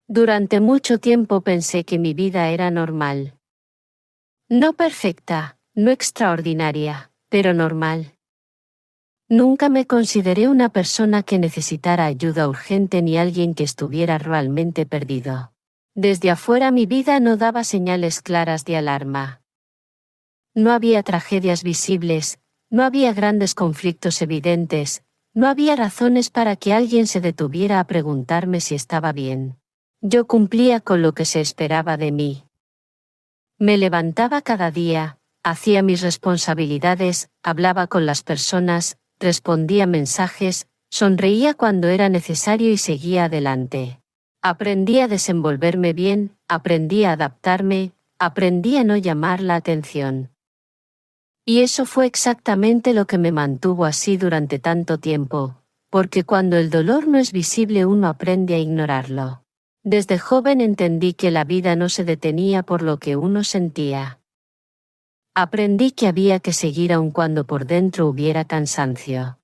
Durante mucho tiempo pensé que mi vida era normal. No perfecta, no extraordinaria, pero normal. Nunca me consideré una persona que necesitara ayuda urgente ni alguien que estuviera realmente perdido. Desde afuera mi vida no daba señales claras de alarma. No había tragedias visibles, no había grandes conflictos evidentes, no había razones para que alguien se detuviera a preguntarme si estaba bien. Yo cumplía con lo que se esperaba de mí. Me levantaba cada día, hacía mis responsabilidades, hablaba con las personas, respondía mensajes, sonreía cuando era necesario y seguía adelante. Aprendí a desenvolverme bien, aprendí a adaptarme, aprendí a no llamar la atención. Y eso fue exactamente lo que me mantuvo así durante tanto tiempo, porque cuando el dolor no es visible uno aprende a ignorarlo. Desde joven entendí que la vida no se detenía por lo que uno sentía. Aprendí que había que seguir aun cuando por dentro hubiera cansancio.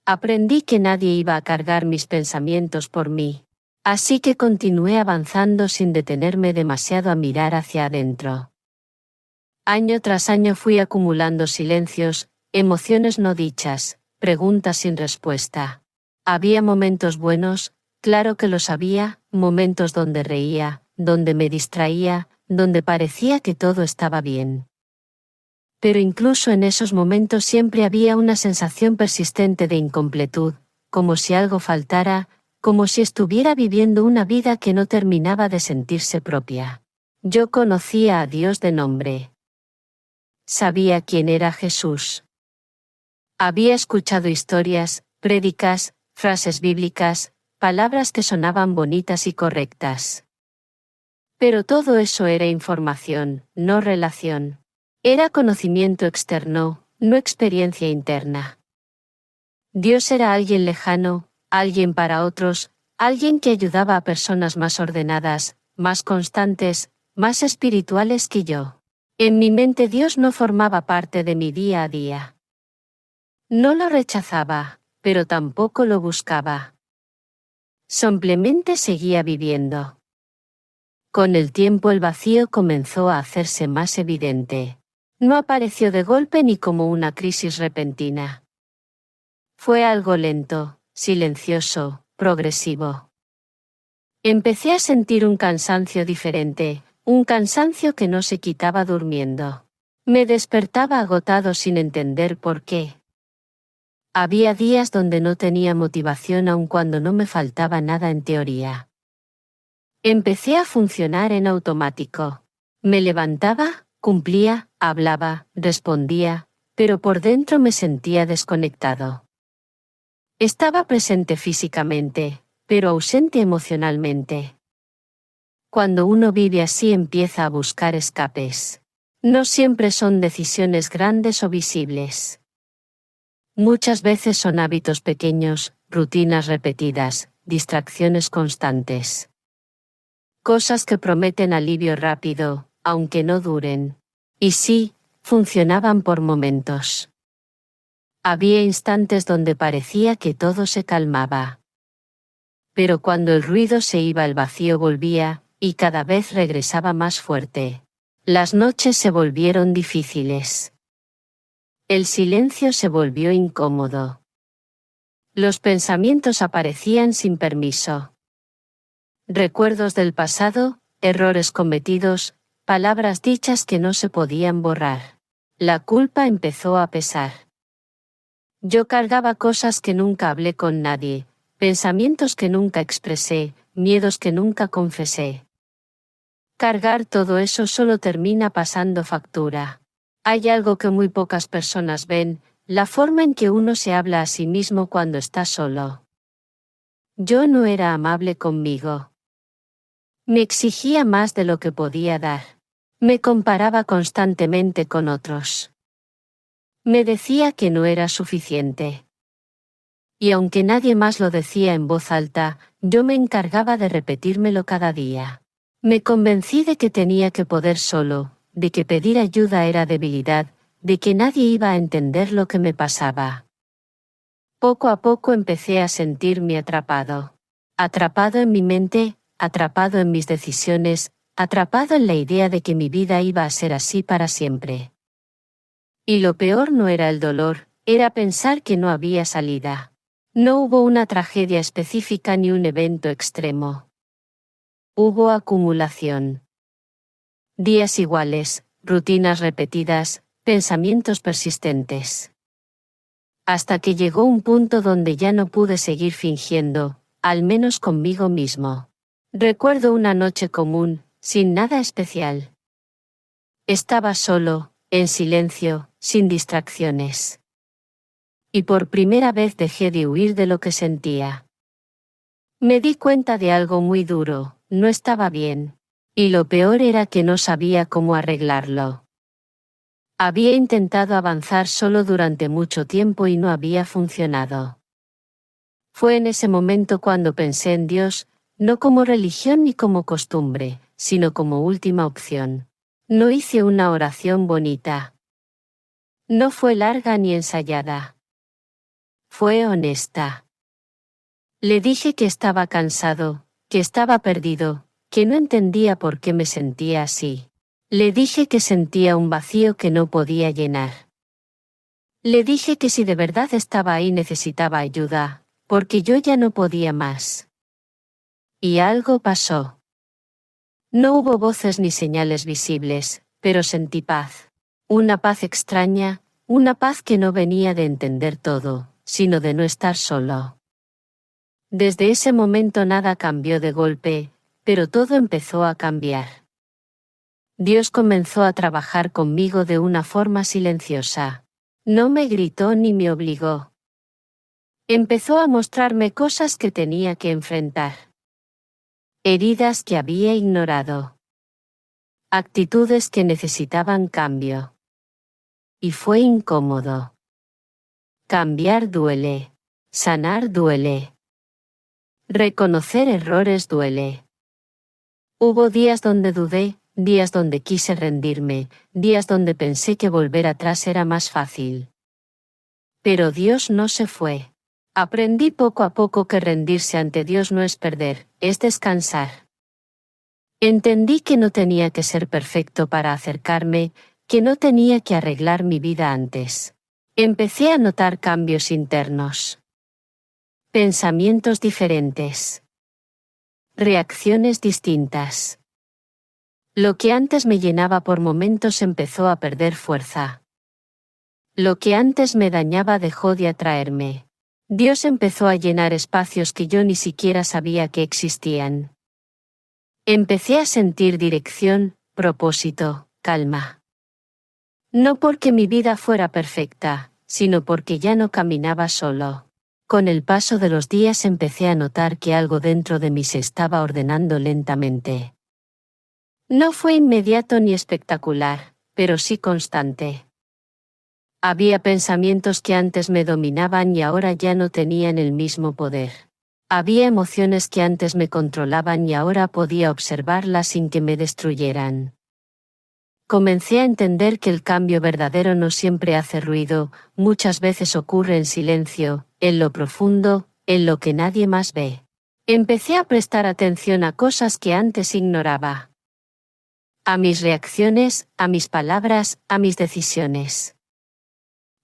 Aprendí que nadie iba a cargar mis pensamientos por mí. Así que continué avanzando sin detenerme demasiado a mirar hacia adentro. Año tras año fui acumulando silencios, emociones no dichas, preguntas sin respuesta. Había momentos buenos, claro que los había, momentos donde reía, donde me distraía, donde parecía que todo estaba bien. Pero incluso en esos momentos siempre había una sensación persistente de incompletud, como si algo faltara, como si estuviera viviendo una vida que no terminaba de sentirse propia. Yo conocía a Dios de nombre. Sabía quién era Jesús. Había escuchado historias, prédicas, frases bíblicas, palabras que sonaban bonitas y correctas. Pero todo eso era información, no relación. Era conocimiento externo, no experiencia interna. Dios era alguien lejano, alguien para otros, alguien que ayudaba a personas más ordenadas, más constantes, más espirituales que yo. En mi mente Dios no formaba parte de mi día a día. No lo rechazaba, pero tampoco lo buscaba. Simplemente seguía viviendo. Con el tiempo el vacío comenzó a hacerse más evidente. No apareció de golpe ni como una crisis repentina. Fue algo lento, silencioso, progresivo. Empecé a sentir un cansancio diferente, un cansancio que no se quitaba durmiendo. Me despertaba agotado sin entender por qué. Había días donde no tenía motivación aun cuando no me faltaba nada en teoría. Empecé a funcionar en automático. Me levantaba, cumplía, hablaba, respondía, pero por dentro me sentía desconectado. Estaba presente físicamente, pero ausente emocionalmente. Cuando uno vive así empieza a buscar escapes. No siempre son decisiones grandes o visibles. Muchas veces son hábitos pequeños, rutinas repetidas, distracciones constantes. Cosas que prometen alivio rápido, aunque no duren. Y sí, funcionaban por momentos. Había instantes donde parecía que todo se calmaba. Pero cuando el ruido se iba el vacío volvía, y cada vez regresaba más fuerte. Las noches se volvieron difíciles. El silencio se volvió incómodo. Los pensamientos aparecían sin permiso. Recuerdos del pasado, errores cometidos, palabras dichas que no se podían borrar. La culpa empezó a pesar. Yo cargaba cosas que nunca hablé con nadie, pensamientos que nunca expresé, miedos que nunca confesé. Cargar todo eso solo termina pasando factura. Hay algo que muy pocas personas ven, la forma en que uno se habla a sí mismo cuando está solo. Yo no era amable conmigo. Me exigía más de lo que podía dar. Me comparaba constantemente con otros. Me decía que no era suficiente. Y aunque nadie más lo decía en voz alta, yo me encargaba de repetírmelo cada día. Me convencí de que tenía que poder solo, de que pedir ayuda era debilidad, de que nadie iba a entender lo que me pasaba. Poco a poco empecé a sentirme atrapado. Atrapado en mi mente, atrapado en mis decisiones, atrapado en la idea de que mi vida iba a ser así para siempre. Y lo peor no era el dolor, era pensar que no había salida. No hubo una tragedia específica ni un evento extremo. Hubo acumulación. Días iguales, rutinas repetidas, pensamientos persistentes. Hasta que llegó un punto donde ya no pude seguir fingiendo, al menos conmigo mismo. Recuerdo una noche común, sin nada especial. Estaba solo, en silencio, sin distracciones. Y por primera vez dejé de huir de lo que sentía. Me di cuenta de algo muy duro, no estaba bien. Y lo peor era que no sabía cómo arreglarlo. Había intentado avanzar solo durante mucho tiempo y no había funcionado. Fue en ese momento cuando pensé en Dios, no como religión ni como costumbre, sino como última opción. No hice una oración bonita. No fue larga ni ensayada. Fue honesta. Le dije que estaba cansado, que estaba perdido, que no entendía por qué me sentía así. Le dije que sentía un vacío que no podía llenar. Le dije que si de verdad estaba ahí necesitaba ayuda, porque yo ya no podía más. Y algo pasó. No hubo voces ni señales visibles, pero sentí paz. Una paz extraña, una paz que no venía de entender todo, sino de no estar solo. Desde ese momento nada cambió de golpe, pero todo empezó a cambiar. Dios comenzó a trabajar conmigo de una forma silenciosa. No me gritó ni me obligó. Empezó a mostrarme cosas que tenía que enfrentar. Heridas que había ignorado. Actitudes que necesitaban cambio. Y fue incómodo. Cambiar duele. Sanar duele. Reconocer errores duele. Hubo días donde dudé, días donde quise rendirme, días donde pensé que volver atrás era más fácil. Pero Dios no se fue. Aprendí poco a poco que rendirse ante Dios no es perder, es descansar. Entendí que no tenía que ser perfecto para acercarme, que no tenía que arreglar mi vida antes. Empecé a notar cambios internos. Pensamientos diferentes. Reacciones distintas. Lo que antes me llenaba por momentos empezó a perder fuerza. Lo que antes me dañaba dejó de atraerme. Dios empezó a llenar espacios que yo ni siquiera sabía que existían. Empecé a sentir dirección, propósito, calma. No porque mi vida fuera perfecta, sino porque ya no caminaba solo. Con el paso de los días empecé a notar que algo dentro de mí se estaba ordenando lentamente. No fue inmediato ni espectacular, pero sí constante. Había pensamientos que antes me dominaban y ahora ya no tenían el mismo poder. Había emociones que antes me controlaban y ahora podía observarlas sin que me destruyeran. Comencé a entender que el cambio verdadero no siempre hace ruido, muchas veces ocurre en silencio, en lo profundo, en lo que nadie más ve. Empecé a prestar atención a cosas que antes ignoraba. A mis reacciones, a mis palabras, a mis decisiones.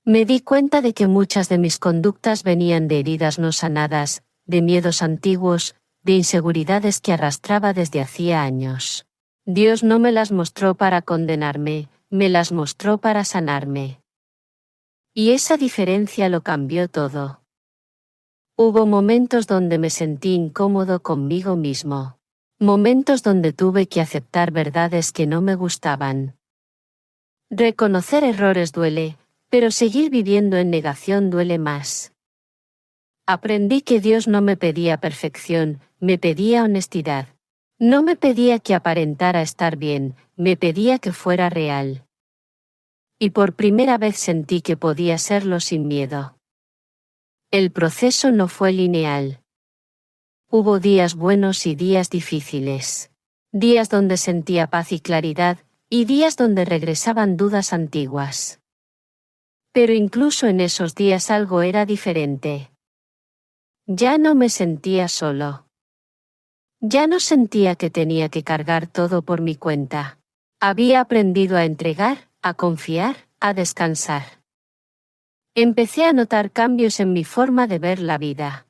Me di cuenta de que muchas de mis conductas venían de heridas no sanadas, de miedos antiguos, de inseguridades que arrastraba desde hacía años. Dios no me las mostró para condenarme, me las mostró para sanarme. Y esa diferencia lo cambió todo. Hubo momentos donde me sentí incómodo conmigo mismo. Momentos donde tuve que aceptar verdades que no me gustaban. Reconocer errores duele, pero seguir viviendo en negación duele más. Aprendí que Dios no me pedía perfección, me pedía honestidad. No me pedía que aparentara estar bien, me pedía que fuera real. Y por primera vez sentí que podía serlo sin miedo. El proceso no fue lineal. Hubo días buenos y días difíciles. Días donde sentía paz y claridad, y días donde regresaban dudas antiguas. Pero incluso en esos días algo era diferente. Ya no me sentía solo. Ya no sentía que tenía que cargar todo por mi cuenta. Había aprendido a entregar, a confiar, a descansar. Empecé a notar cambios en mi forma de ver la vida.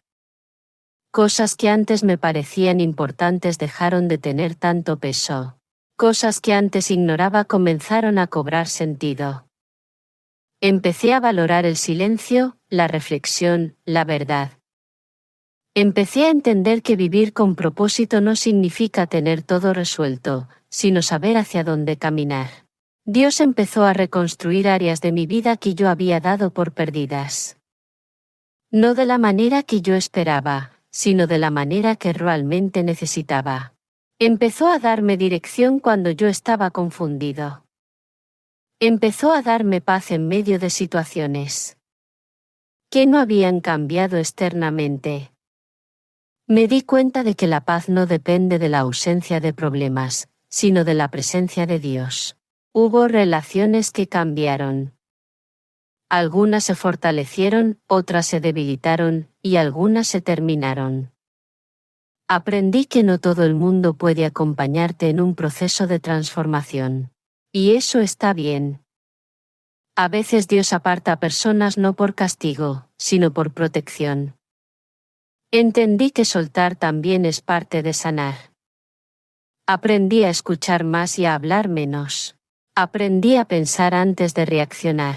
Cosas que antes me parecían importantes dejaron de tener tanto peso. Cosas que antes ignoraba comenzaron a cobrar sentido. Empecé a valorar el silencio, la reflexión, la verdad. Empecé a entender que vivir con propósito no significa tener todo resuelto, sino saber hacia dónde caminar. Dios empezó a reconstruir áreas de mi vida que yo había dado por perdidas. No de la manera que yo esperaba, sino de la manera que realmente necesitaba. Empezó a darme dirección cuando yo estaba confundido. Empezó a darme paz en medio de situaciones que no habían cambiado externamente. Me di cuenta de que la paz no depende de la ausencia de problemas, sino de la presencia de Dios. Hubo relaciones que cambiaron. Algunas se fortalecieron, otras se debilitaron, y algunas se terminaron. Aprendí que no todo el mundo puede acompañarte en un proceso de transformación. Y eso está bien. A veces Dios aparta a personas no por castigo, sino por protección. Entendí que soltar también es parte de sanar. Aprendí a escuchar más y a hablar menos. Aprendí a pensar antes de reaccionar.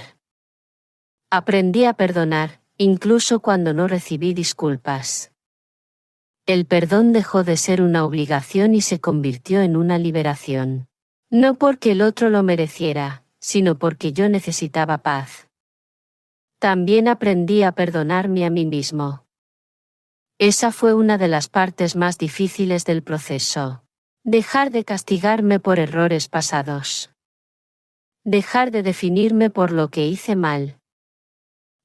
Aprendí a perdonar, incluso cuando no recibí disculpas. El perdón dejó de ser una obligación y se convirtió en una liberación. No porque el otro lo mereciera, sino porque yo necesitaba paz. También aprendí a perdonarme a mí mismo. Esa fue una de las partes más difíciles del proceso. Dejar de castigarme por errores pasados. Dejar de definirme por lo que hice mal.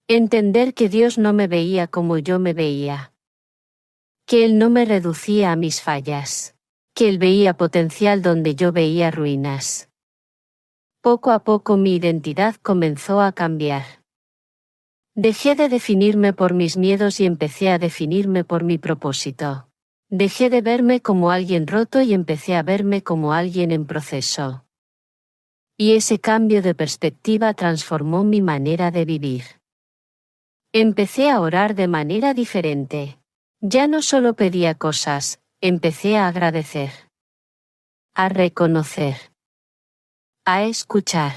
Entender que Dios no me veía como yo me veía. Que Él no me reducía a mis fallas. Que Él veía potencial donde yo veía ruinas. Poco a poco mi identidad comenzó a cambiar. Dejé de definirme por mis miedos y empecé a definirme por mi propósito. Dejé de verme como alguien roto y empecé a verme como alguien en proceso. Y ese cambio de perspectiva transformó mi manera de vivir. Empecé a orar de manera diferente. Ya no solo pedía cosas, empecé a agradecer. A reconocer. A escuchar.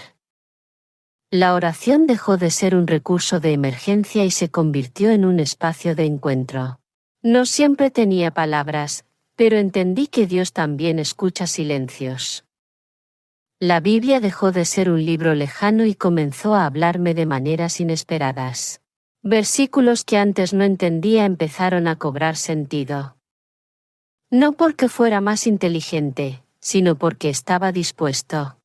La oración dejó de ser un recurso de emergencia y se convirtió en un espacio de encuentro. No siempre tenía palabras, pero entendí que Dios también escucha silencios. La Biblia dejó de ser un libro lejano y comenzó a hablarme de maneras inesperadas. Versículos que antes no entendía empezaron a cobrar sentido. No porque fuera más inteligente, sino porque estaba dispuesto.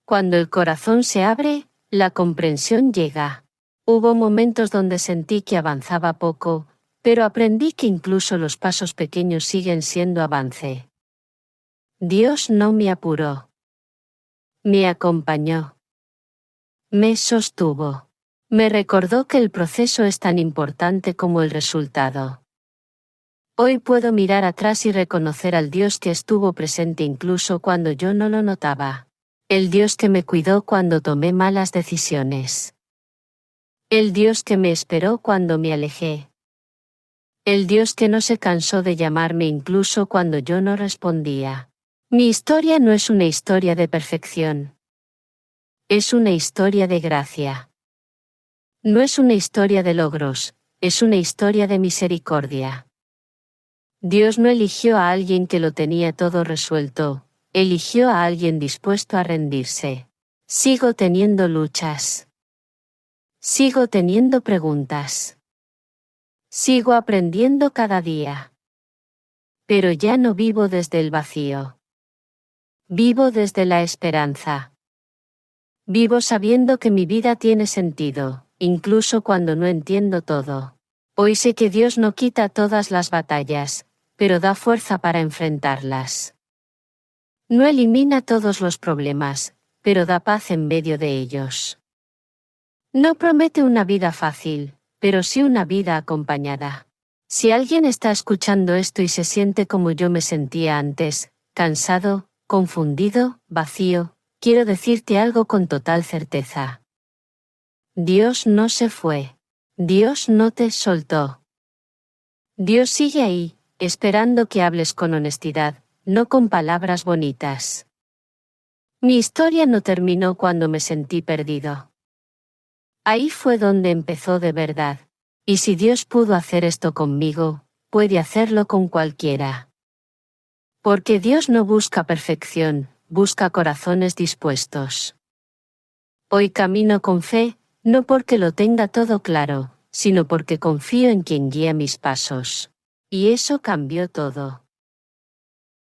Cuando el corazón se abre, la comprensión llega. Hubo momentos donde sentí que avanzaba poco, pero aprendí que incluso los pasos pequeños siguen siendo avance. Dios no me apuró. Me acompañó. Me sostuvo. Me recordó que el proceso es tan importante como el resultado. Hoy puedo mirar atrás y reconocer al Dios que estuvo presente incluso cuando yo no lo notaba. El Dios que me cuidó cuando tomé malas decisiones. El Dios que me esperó cuando me alejé. El Dios que no se cansó de llamarme incluso cuando yo no respondía. Mi historia no es una historia de perfección. Es una historia de gracia. No es una historia de logros, es una historia de misericordia. Dios no eligió a alguien que lo tenía todo resuelto, eligió a alguien dispuesto a rendirse. Sigo teniendo luchas. Sigo teniendo preguntas. Sigo aprendiendo cada día. Pero ya no vivo desde el vacío. Vivo desde la esperanza. Vivo sabiendo que mi vida tiene sentido, incluso cuando no entiendo todo. Hoy sé que Dios no quita todas las batallas, pero da fuerza para enfrentarlas. No elimina todos los problemas, pero da paz en medio de ellos. No promete una vida fácil, pero sí una vida acompañada. Si alguien está escuchando esto y se siente como yo me sentía antes, cansado, confundido, vacío, quiero decirte algo con total certeza. Dios no se fue. Dios no te soltó. Dios sigue ahí, esperando que hables con honestidad, no con palabras bonitas. Mi historia no terminó cuando me sentí perdido. Ahí fue donde empezó de verdad. Y si Dios pudo hacer esto conmigo, puede hacerlo con cualquiera. Porque Dios no busca perfección, busca corazones dispuestos. Hoy camino con fe, no porque lo tenga todo claro, sino porque confío en quien guía mis pasos. Y eso cambió todo.